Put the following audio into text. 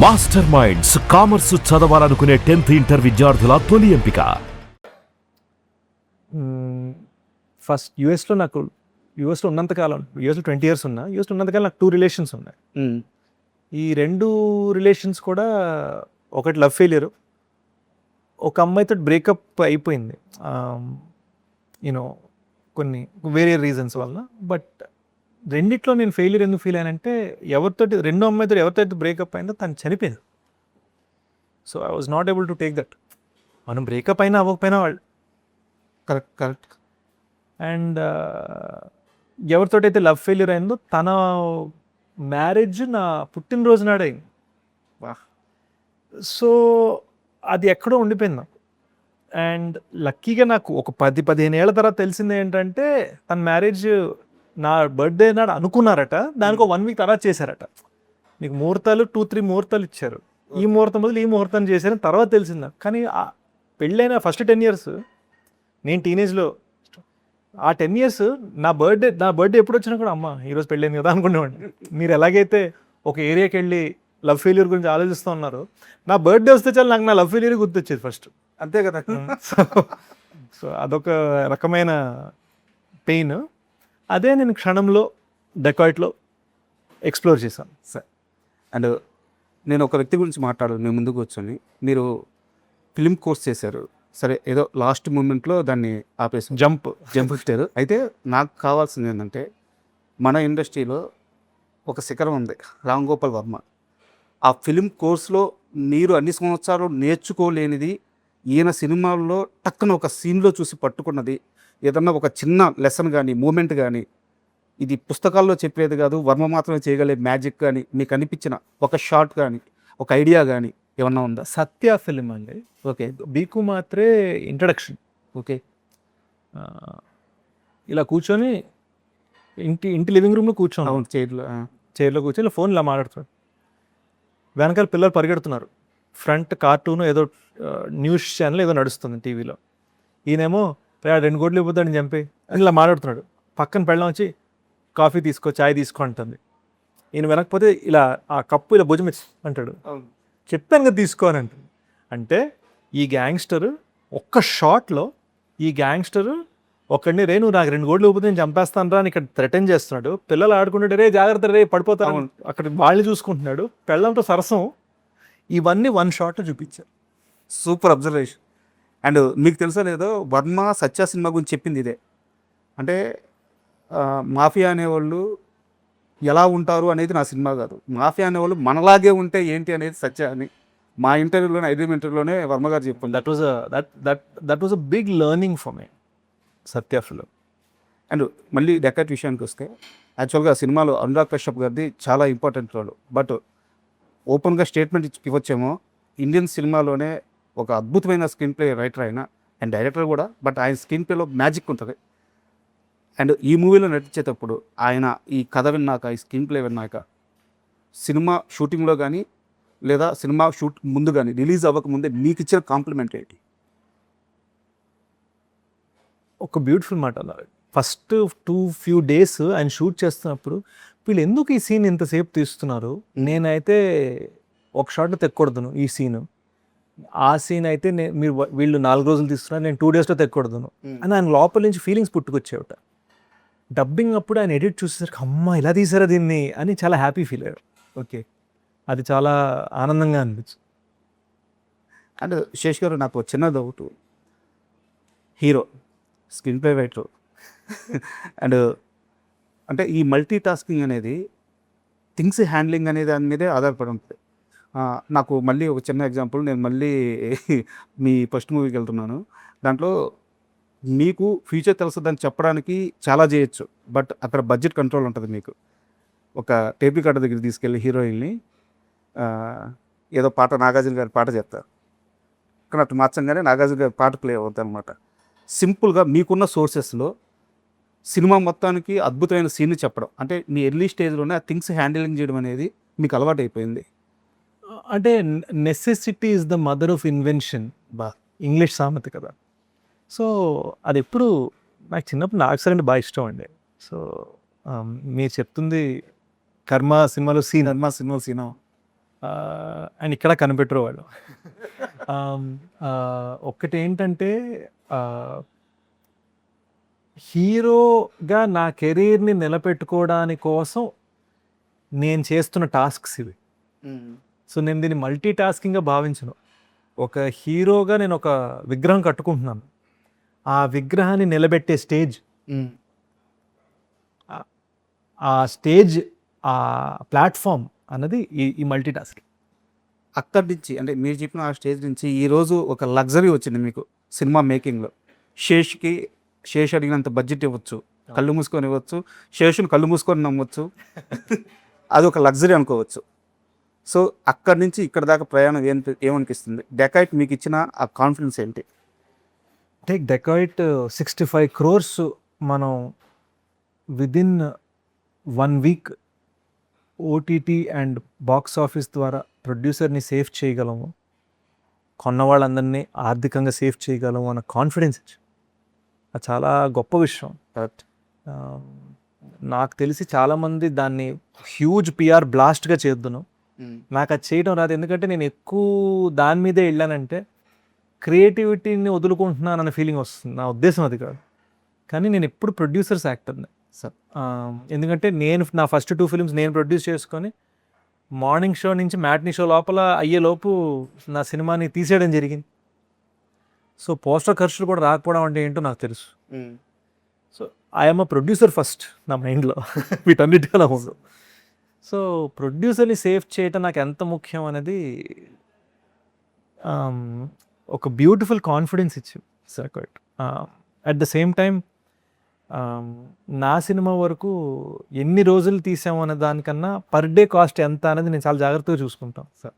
Master minds commerce చదవాలనుకునే 10th inter విద్యార్థుల తొలి ఎంపిక. ఫస్ట్ యూఎస్లో ఉన్నంతకాలం, యూఎస్లో 20 years ఉన్నా, యూఎస్లో ఉన్నంతకాలం నాకు 2 relations ఉన్నాయి. ఈ 2 relations కూడా ఒకటి లవ్ ఫెయిలియర్, ఒక అమ్మాయితో బ్రేకప్ అయిపోయింది యూనో కొన్ని వేరే రీజన్స్ వల్ల. బట్ రెండిట్లో నేను ఫెయిలియర్ ఎందుకు ఫీల్ అయ్యానంటే, రెండో అమ్మాయితో ఎవరితో బ్రేకప్ అయిందో తను చనిపోయింది. So I was not able to take that. మనం బ్రేకప్ అయినా అవ్వకపోయినా వాళ్ళు కరెక్ట్. అండ్ ఎవరితోటైతే లవ్ ఫెయిల్యూర్ అయిందో తన మ్యారేజ్ నా పుట్టినరోజు నాడే అయింది. సో అది ఎక్కడో ఉండిపోయింది నాకు. అండ్ లక్కీగా నాకు ఒక 10-15 ఏళ్ల తర్వాత తెలిసింది ఏంటంటే, తన మ్యారేజ్ నా బర్త్డే నాడు అనుకున్నారట, దానికి 1 week తర్వాత చేశారట. నీకు ముహూర్తాలు 2-3 ముహూర్తాలు ఇచ్చారు, ఈ ముహూర్తం బదులు ఈ ముహూర్తం చేశారని తర్వాత తెలిసింది నాకు. కానీ పెళ్ళైన ఫస్ట్ 10 years నేను టీనేజ్లో, ఆ 10 years నా బర్త్డే ఎప్పుడు వచ్చినా కూడా అమ్మ ఈరోజు పెళ్ళైంది కదా అనుకునేవాడిని. మీరు ఎలాగైతే ఒక ఏరియాకి వెళ్ళి లవ్ ఫెయిల్యూర్ గురించి ఆలోచిస్తూ ఉన్నారు, నా బర్త్డే వస్తే చాలు నాకు నా లవ్ ఫెయిల్యూర్ గుర్తొచ్చేది ఫస్ట్. అంతే కదా. సో అదొక రకమైన పెయిన్. అదే నేను క్షణంలో డెకాయిట్లో ఎక్స్ప్లోర్ చేశాను. సార్, అండ్ నేను ఒక వ్యక్తి గురించి మాట్లాడాను మీ ముందుకు వచ్చి. మీరు ఫిలిం కోర్స్ చేశారు, సరే ఏదో లాస్ట్ మూమెంట్లో దాన్ని ఆపేసి జంప్ ఇచ్చారు. అయితే నాకు కావాల్సింది ఏంటంటే, మన ఇండస్ట్రీలో ఒక శిఖరం ఉంది, రామ్ గోపాల్ వర్మ. ఆ ఫిలిం కోర్స్లో మీరు అన్ని సంవత్సరాలు నేర్చుకోలేనిది ఈయన సినిమాల్లో టక్కున ఒక సీన్లో చూసి పట్టుకున్నది, ఏదన్నా ఒక చిన్న లెసన్ కానీ మూమెంట్ కానీ, ఇది పుస్తకాల్లో చెప్పేది కాదు, వర్మ మాత్రమే చేయగలిగే మ్యాజిక్ కానీ మీకు అనిపించిన ఒక షార్ట్ కానీ, ఒక ఐడియా కానీ ఏమన్నా ఉందా? సత్య ఫిలిం అండి. ఓకే. బీకు మాత్రే ఇంట్రడక్షన్. ఓకే. ఇలా కూర్చొని ఇంటి లివింగ్ రూమ్లో కూర్చొని, అవును, చైర్లో కూర్చొని ఇలా ఫోన్ ఇలా మాట్లాడుతున్నాడు. వెనకాల పిల్లలు పరిగెడుతున్నారు, ఫ్రంట్ కార్టూన్ ఏదో న్యూస్ ఛానల్ ఏదో నడుస్తుంది టీవీలో. ఈయనేమో 2 కోట్లు ఇవ్వద్దని చంపి అని ఇలా మాట్లాడుతున్నాడు. పక్కన పెళ్ళం వచ్చి కాఫీ తీసుకో, చాయ్ తీసుకో అంటుంది. ఈయన వెనకపోతే ఇలా ఆ కప్పు ఇలా భుజం అంటాడు, చెప్పాను కదా తీసుకో అని అంటుంది. అంటే ఈ గ్యాంగ్స్టర్ ఒక్క షాట్లో, ఈ గ్యాంగ్స్టర్ ఒకడిని రే నువ్వు నాకు 2 కోట్లు ఇవ్వకపోతే నేను చంపేస్తాను రా అని ఇక్కడ థ్రెటన్ చేస్తున్నాడు. పిల్లలు ఆడుకుంటుంటే రే జాగ్రత్త రే పడిపోతాను, అక్కడ వాళ్ళని చూసుకుంటున్నాడు, పెళ్ళంతో సరసం. ఇవన్నీ 1 shot చూపించారు. Super observation. అండ్ మీకు తెలుసా లేదో, వర్మ సత్య సినిమా గురించి చెప్పింది ఇదే. అంటే మాఫియా అనేవాళ్ళు ఎలా ఉంటారు అనేది నా సినిమా కాదు, మాఫియా అనేవాళ్ళు మనలాగే ఉంటే ఏంటి అనేది సత్య అని మా ఇంటర్వ్యూలోనే, 5వ ఇంటర్వ్యూలోనే వర్మ గారు చెప్పింది. That was a big learning for me, Satya film. And మళ్ళీ డెకాట్ విషయానికి వస్తే, యాక్చువల్గా సినిమాలో అనురాగ్ కశ్యప్ గారిది చాలా ఇంపార్టెంట్ రోల్. బట్ ఓపెన్గా స్టేట్మెంట్ ఇవ్వచ్చేమో, ఇండియన్ సినిమాలోనే ఒక అద్భుతమైన స్క్రీన్ ప్లే రైటర్ ఆయన అండ్ డైరెక్టర్ కూడా. బట్ ఆయన స్క్రీన్ ప్లేలో మ్యాజిక్ ఉంటుంది. అండ్ ఈ మూవీలో నటించేటప్పుడు ఆయన ఈ కథ విన్నాక, ఈ స్క్రీన్ ప్లే విన్నాక, సినిమా షూటింగ్లో కానీ లేదా సినిమా షూట్ ముందు కానీ, రిలీజ్ అవ్వకముందే మీకు ఇచ్చిన కాంప్లిమెంట్ ఏంటి? ఒక బ్యూటిఫుల్ మాట అన్నారు. ఫస్ట్ few days ఆయన షూట్ చేస్తున్నప్పుడు, వీళ్ళు ఎందుకు ఈ సీన్ ఇంతసేపు తీస్తున్నారు, నేనైతే ఒక షాట్లో తెక్కకూడదును ఈ సీను, ఆ సీన్ అయితే వీళ్ళు 4 రోజులు తీస్తున్నారు, నేను 2 daysలో తెక్కకూడదును అని ఆయన లోపల నుంచి ఫీలింగ్స్ పుట్టుకొచ్చేవట. డబ్బింగ్ అప్పుడు ఆయన ఎడిట్ చూసేసరికి అమ్మ ఇలా తీసారా దీన్ని అని చాలా హ్యాపీ ఫీల్ అయ్యారు. ఓకే, అది చాలా ఆనందంగా అనిపించింది. అండ్ శేష్ గారు, నాకు చిన్న doubt, hero, screen play writer and అంటే ఈ మల్టీ టాస్కింగ్ అనేది, థింగ్స్ హ్యాండ్లింగ్ అనే దాని మీదే ఆధారపడి ఉంటుంది. నాకు మళ్ళీ ఒక చిన్న ఎగ్జాంపుల్, నేను మళ్ళీ మీ ఫస్ట్ మూవీకి వెళ్తున్నాను. దాంట్లో మీకు ఫ్యూచర్ తెలుస్తుందని చెప్పడానికి చాలా చేయొచ్చు, బట్ అక్కడ బడ్జెట్ కంట్రోల్ ఉంటుంది. మీకు ఒక టేప్ రికార్డర్ దగ్గర తీసుకెళ్ళి హీరోయిన్ని ఏదో పాట, నాగార్జున గారి పాట చెప్తారు, కానీ అటు మార్చంగానే నాగార్జున గారి పాట ప్లే అవుతుంది అనమాట. సింపుల్గా మీకున్న సోర్సెస్లో సినిమా మొత్తానికి అద్భుతమైన సీన్ చెప్పడం, అంటే మీ ఎర్లీ స్టేజ్లోనే ఆ థింగ్స్ హ్యాండిలింగ్ చేయడం అనేది మీకు అలవాటు అయిపోయింది. అంటే necessity is the mother of invention, English సామెత కదా. సో అది ఎప్పుడు నాకు చిన్నప్పుడు నాకు సరే బాగా ఇష్టం అండి. సో మీరు చెప్తుంది కర్మ సినిమాలో సీన్, సినిమా సీన్ అండ్ ఇక్కడ కనిపెట్టరు వాళ్ళు. ఒక్కటి ఏంటంటే హీరోగా నా కెరీర్ని నిలబెట్టుకోవడానికి కోసం నేను చేస్తున్న టాస్క్స్ ఇవి. సో నేను దీన్ని మల్టీ టాస్కింగ్గా భావించను. ఒక హీరోగా నేను ఒక విగ్రహం కట్టుకుంటున్నాను, ఆ విగ్రహాన్ని నిలబెట్టే స్టేజ్, ఆ స్టేజ్, ఆ ప్లాట్ఫామ్ అన్నది ఈ మల్టీ టాస్కింగ్. అక్కడి నుంచి అంటే మీరు చెప్పిన ఆ స్టేజ్ నుంచి ఈరోజు ఒక లగ్జరీ వచ్చింది మీకు సినిమా మేకింగ్లో. శేష్ అడిగినంత బడ్జెట్ ఇవ్వచ్చు, కళ్ళు మూసుకొని ఇవ్వచ్చు, శేషుని కళ్ళు మూసుకొని నమ్మవచ్చు. అది ఒక లగ్జరీ అనుకోవచ్చు. సో అక్కడి నుంచి ఇక్కడ దాకా ప్రయాణం ఏమనిపిస్తుంది? డెకాయిట్ మీకు ఇచ్చిన ఆ కాన్ఫిడెన్స్ ఏంటి? టేక్ డెకాయిట్ 65 crores మనం within 1 week OTT and box office ద్వారా ప్రొడ్యూసర్ని సేఫ్ చేయగలము, కొన్న వాళ్ళందరినీ ఆర్థికంగా సేఫ్ చేయగలము అన్న కాన్ఫిడెన్స్ ఇచ్చి, అది చాలా గొప్ప విషయం. నాకు తెలిసి చాలామంది దాన్ని హ్యూజ్ పిఆర్ బ్లాస్ట్గా చేద్దును. నాకు అది చేయడం రాదు, ఎందుకంటే నేను ఎక్కువ దాని మీదే వెళ్ళానంటే క్రియేటివిటీని వదులుకుంటున్నాను అన్న ఫీలింగ్ వస్తుంది. నా ఉద్దేశం అది కాదు. కానీ నేను ఎప్పుడు ప్రొడ్యూసర్స్ యాక్టర్ని. ఎందుకంటే నేను నా ఫస్ట్ 2 films నేను ప్రొడ్యూస్ చేసుకొని మార్నింగ్ షో నుంచి మ్యాట్నీ షో లోపల అయ్యేలోపు నా సినిమాని తీసేయడం జరిగింది. సో పోస్టర్ ఖర్చులు కూడా రాకపోవడం అంటే ఏంటో నాకు తెలుసు. So I'm a producer first నా మైండ్లో, వీటన్నిటికన్నా ముందు. సో ప్రొడ్యూసర్ని సేఫ్ చేయటం నాకు ఎంత ముఖ్యం అనేది ఒక బ్యూటిఫుల్ కాన్ఫిడెన్స్ ఇచ్చింది circuit. At the same time నా సినిమా వరకు ఎన్ని రోజులు తీసాము అనే దానికన్నా పర్ డే కాస్ట్ ఎంత అనేది నేను చాలా జాగ్రత్తగా చూసుకుంటాం సార్.